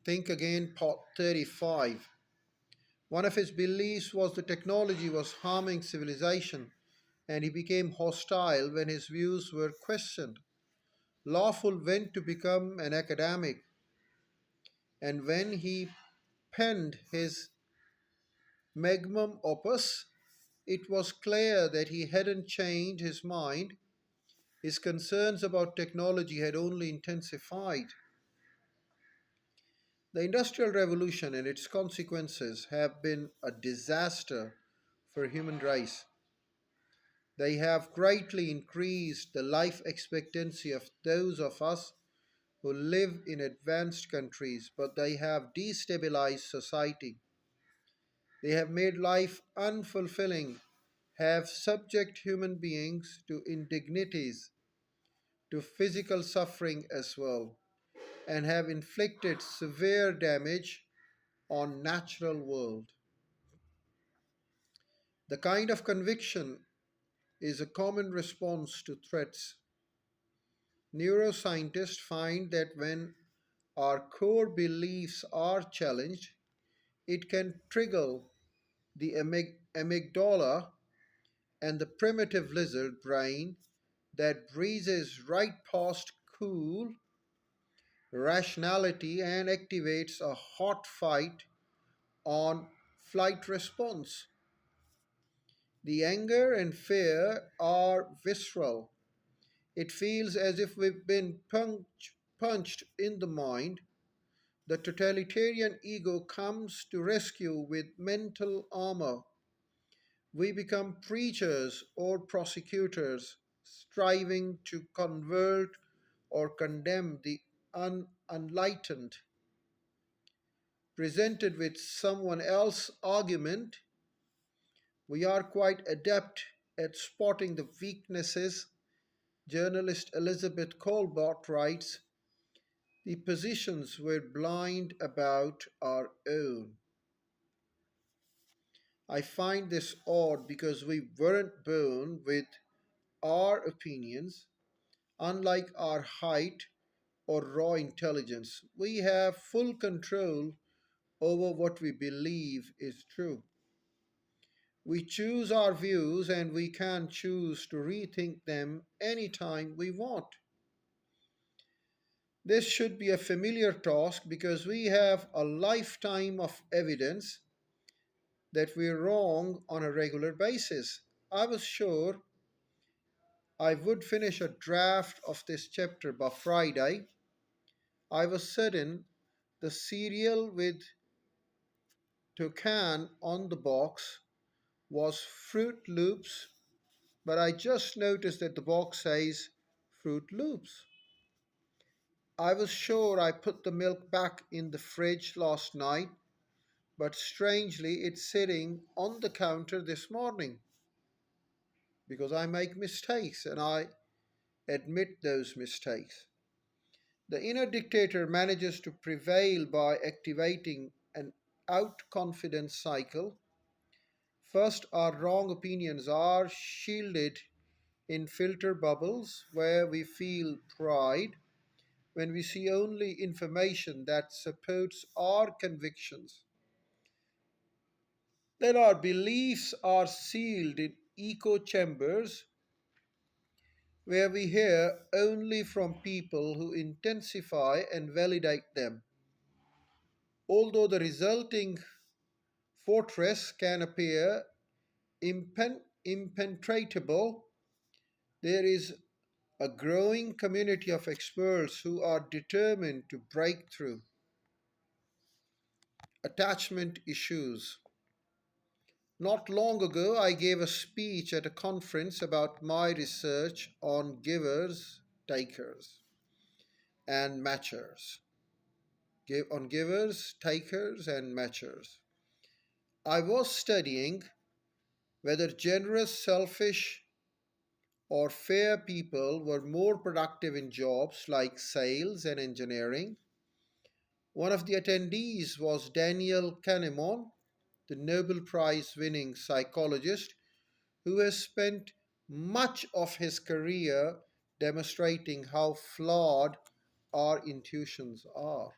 Think Again, Part 35. One of his beliefs was the technology was harming civilization, and he became hostile when his views were questioned. Lawful went to become an academic, and when he penned his magnum opus, it was clear that he hadn't changed his mind. His concerns about technology had only intensified. The Industrial Revolution and its consequences have been a disaster for human race. They have greatly increased the life expectancy of those of us who live in advanced countries, but they have destabilized society. They have made life unfulfilling, have subject human beings to indignities, to physical suffering as well, and have inflicted severe damage on natural world. The kind of conviction is a common response to threats. Neuroscientists find that when our core beliefs are challenged, it can trigger the amygdala and the primitive lizard brain that breezes right past cool rationality and activates a hot fight on flight response. The anger and fear are visceral. It feels as if we've been punched in the mind. The totalitarian ego comes to rescue with mental armor. We become preachers or prosecutors, striving to convert or condemn the unenlightened. Presented with someone else's argument, we are quite adept at spotting the weaknesses. Journalist Elizabeth Kolbart writes, the positions we're blind about our own. I find this odd because we weren't born with our opinions, unlike our height or raw intelligence. We have full control over what we believe is true. We choose our views and we can choose to rethink them anytime we want. This should be a familiar task because we have a lifetime of evidence that we're wrong on a regular basis. I was sure I would finish a draft of this chapter by Friday. I was certain the cereal with toucan on the box was Fruit Loops, but I just noticed that the box says Fruit Loops. I was sure I put the milk back in the fridge last night, but strangely it's sitting on the counter this morning because I make mistakes and I admit those mistakes. The inner dictator manages to prevail by activating an outconfidence cycle. First, our wrong opinions are shielded in filter bubbles where we feel pride when we see only information that supports our convictions. Then our beliefs are sealed in echo chambers where we hear only from people who intensify and validate them. Although the resulting fortress can appear impenetrable, there is a growing community of experts who are determined to break through. Attachment issues. Not long ago, I gave a speech at a conference about my research on givers, takers, and matchers. On givers, takers, and matchers. I was studying whether generous, selfish, or fair people were more productive in jobs like sales and engineering. One of the attendees was Daniel Kahneman, the Nobel Prize winning psychologist who has spent much of his career demonstrating how flawed our intuitions are.